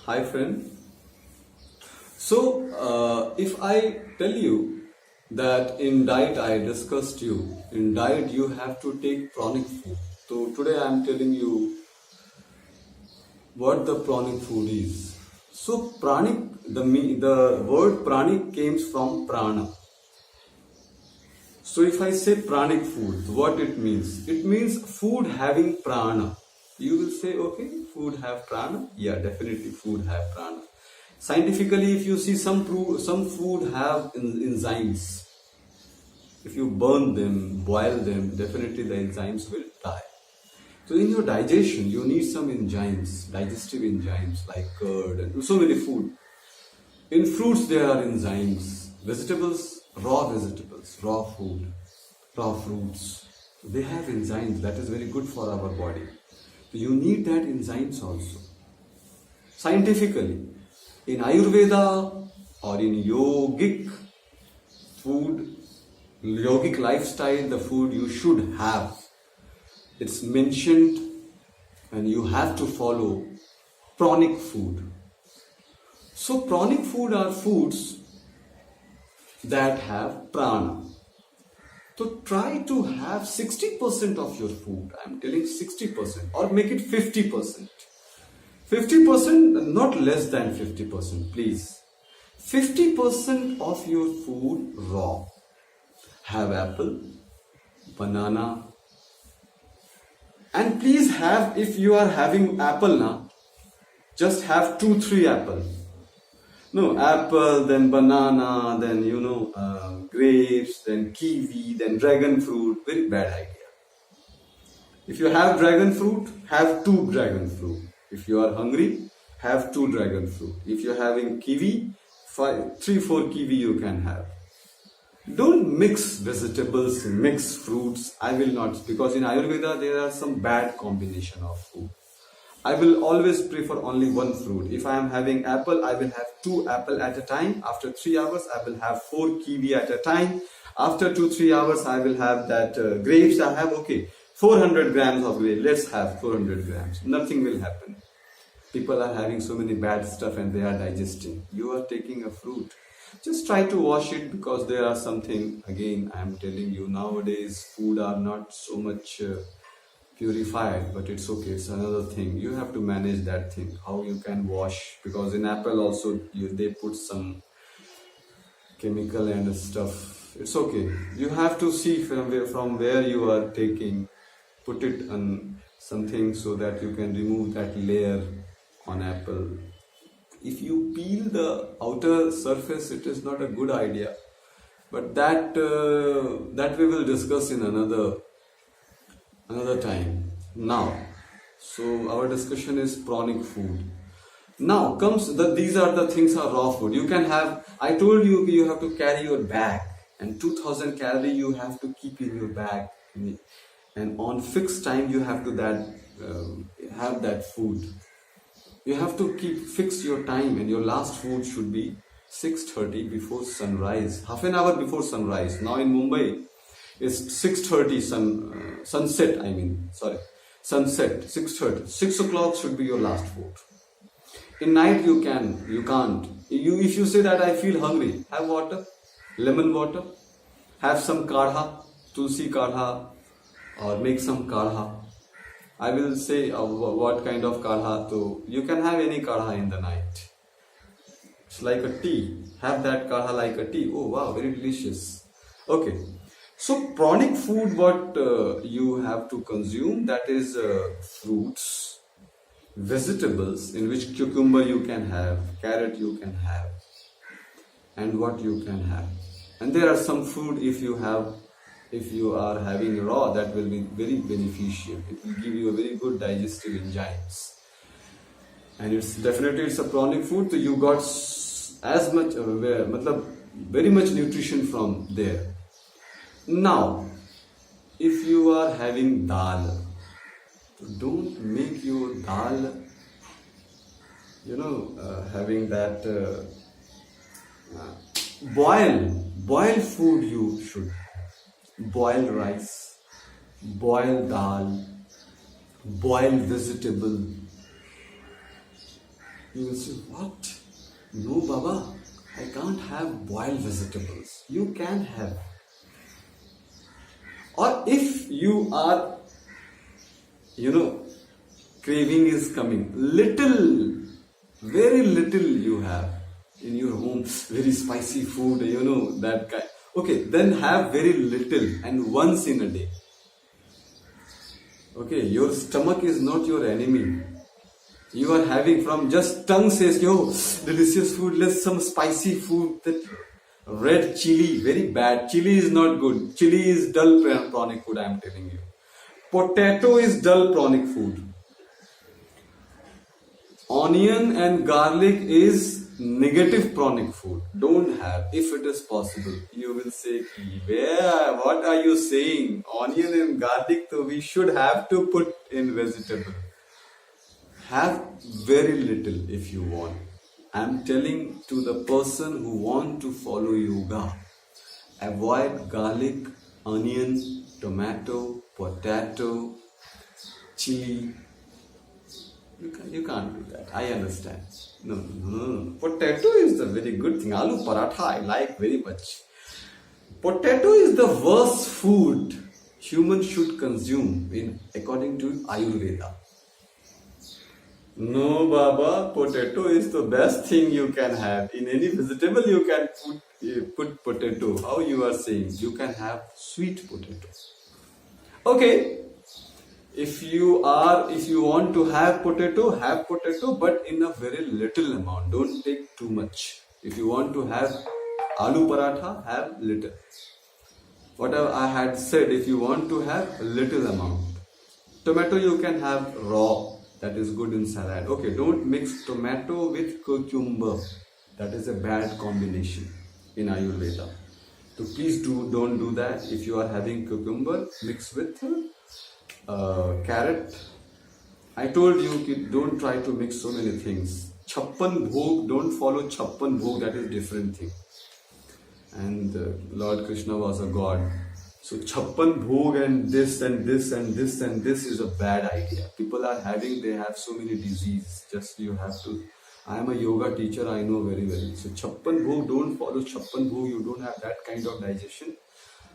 Hi friend. If I tell you that in diet I discussed you, in diet you have to take pranic food. So today I am telling you what the pranic food is. So pranic, the word pranic came from prana. So if I say pranic food, what it means? It means food having prana. You will say, okay, food have prana? Yeah, definitely food have prana. Scientifically, if you see some food have enzymes. If you burn them, boil them, definitely the enzymes will die. So in your digestion, you need some enzymes, digestive enzymes like curd and so many food. In fruits, there are enzymes. Vegetables, raw food, raw fruits. They have enzymes that is very good for our body. So you need that enzymes also. Scientifically, in Ayurveda or in yogic lifestyle, the food you should have. It's mentioned and you have to follow pranic food. So pranic food are foods that have prana. So try to have 60% of your food. I'm telling 60% or make it 50%. 50%, not less than 50%, please. 50% of your food raw. Have apple, banana, and please have, if you are having apple now, just have 2-3 apple. No, apple, then banana, then grapes, then kiwi, then dragon fruit. Very bad idea. If you have dragon fruit, have 2 dragon fruit. If you are hungry, have 2 dragon fruit. If you're having kiwi, 3-4 kiwi you can have. Don't mix vegetables, mix fruits. I will not, because in Ayurveda there are some bad combination of food. I will always prefer only one fruit. If I am having apple, I will have 2 apple at a time. After 3 hours, I will have 4 kiwi at a time. After 2-3 hours, I will have that grapes. I have, okay, 400 grams of grapes. Let's have 400 grams. Nothing will happen. People are having so many bad stuff and they are digesting. You are taking a fruit. Just try to wash it, because there are something, again, I am telling you, nowadays food are not so much purified, but it's okay, it's another thing. You have to manage that thing, how you can wash, because in apple also they put some chemical and stuff. It's okay, you have to see from where you are taking, put it on something so that you can remove that layer on apple. If you peel the outer surface, it is not a good idea, but that we will discuss in another time. Now, so our discussion is pranic food. Now comes these are the things are raw food. You can have, I told you you have to carry your bag, and 2000 calorie you have to keep in your bag, and on fixed time you have to have that food. You have to fix your time, and your last food should be 6:30 before sunrise, half an hour before sunrise. Now in Mumbai, it's 6:30 sunset. Sunset 6:30. 6 o'clock should be your last food. In night you can't. If you say that I feel hungry, have water, lemon water, have some kadha, tulsi kadha, or make some kadha. I will say what kind of kadha. So you can have any kadha in the night. It's like a tea. Have that kadha like a tea. Oh wow, very delicious. Okay. So pranic food, what you have to consume, that is fruits, vegetables, in which cucumber you can have, carrot you can have, and what you can have. And there are some food, if you are having raw, that will be very beneficial. It will give you a very good digestive enzymes. And it's a pranic food, so you got as much, very much nutrition from there. Now, if you are having dal, don't make your dal, having that boil food you should have. Boil rice, boil dal, boil vegetable, You will say, what? No, Baba, I can't have boiled vegetables. You can have. Or if you are, craving is coming, little, very little you have in your home, very spicy food, that kind. Okay, then have very little and once in a day. Okay, your stomach is not your enemy. You are having from just tongue says, yo, delicious food, let's some spicy food. That red chili, very bad. Chili is not good. Chili is dull pranic food, I am telling you. Potato is dull pranic food. Onion and garlic is negative pranic food. Don't have. If it is possible, you will say, where? What are you saying? Onion and garlic, so we should have to put in vegetable. Have very little if you want. I am telling to the person who want to follow yoga, avoid garlic, onion, tomato, potato, chili. You can't do that. I understand. No. Potato is the very good thing. Aloo paratha I like very much. Potato is the worst food humans should consume according to Ayurveda. No, Baba, potato is the best thing you can have. In any vegetable you can put potato. How you are saying? You can have sweet potato. Okay. If you want to have potato, but in a very little amount. Don't take too much. If you want to have aloo paratha, have little. Whatever I had said, if you want to have a little amount. Tomato you can have raw. That is good in salad. Okay, don't mix tomato with cucumber. That is a bad combination in Ayurveda. So please don't do that. If you are having cucumber, mix with carrot. I told you, don't try to mix so many things. Chappan bhog, don't follow chappan bhog, that is different thing. And Lord Krishna was a god. So chappan bhog and this and this and this and this is a bad idea. People are they have so many diseases. Just you have to. I am a yoga teacher, I know very well. So chappan bhog, don't follow chappan bhog, you don't have that kind of digestion.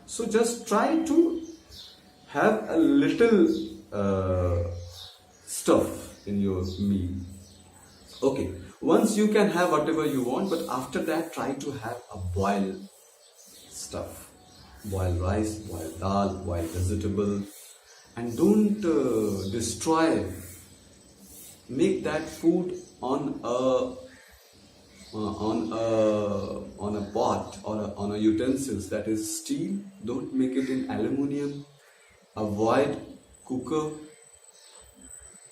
So just try to have a little stuff in your meal. Okay, once you can have whatever you want, but after that try to have a boiled stuff. Boil rice, boil dal, boil vegetable, and don't destroy. Make that food on a pot or on a utensils that is steel. Don't make it in aluminium. Avoid cooker.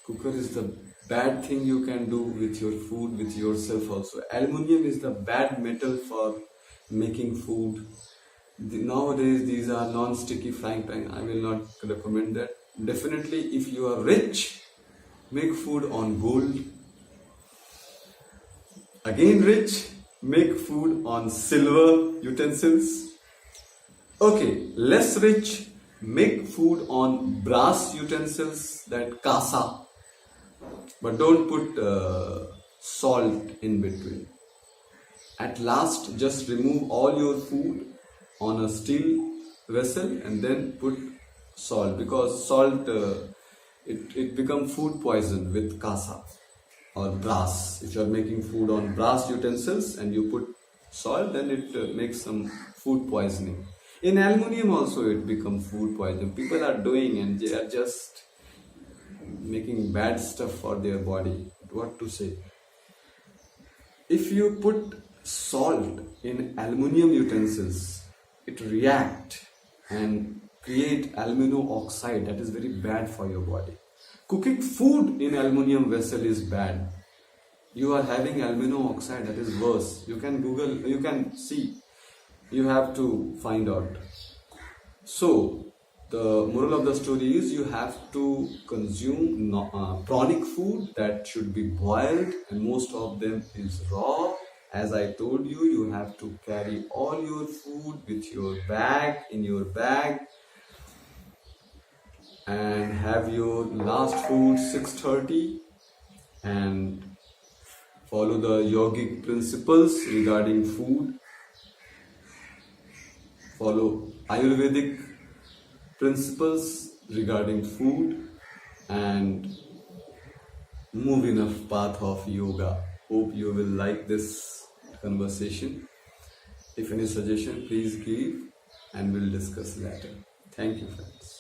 Cooker is the bad thing you can do with your food, with yourself also. Aluminium is the bad metal for making food. Nowadays these are non-sticky frying pan. I will not recommend that. Definitely if you are rich, make food on gold. Again rich, make food on silver utensils. Okay, less rich, make food on brass utensils, that kasa. But don't put salt in between. At last, just remove all your food on a steel vessel and then put salt, because salt it becomes food poison with kasa or brass. If you are making food on brass utensils and you put salt, then it makes some food poisoning. In aluminium also it becomes food poison. People are doing and they are just making bad stuff for their body. What to say? If you put salt in aluminium utensils, it react and create aluminium oxide. That is very bad for your body. Cooking food in aluminium vessel is bad. You are having aluminium oxide, that is worse. You can Google, you can see. You have to find out. So the moral of the story is you have to consume pronic food that should be boiled, and most of them is raw. As I told you, you have to carry all your food with your bag, in your bag, and have your last food 6:30 and follow the yogic principles regarding food, follow Ayurvedic principles regarding food, and move in a path of yoga. Hope you will like this conversation. If any suggestion, please give and we'll discuss later. Thank you, friends.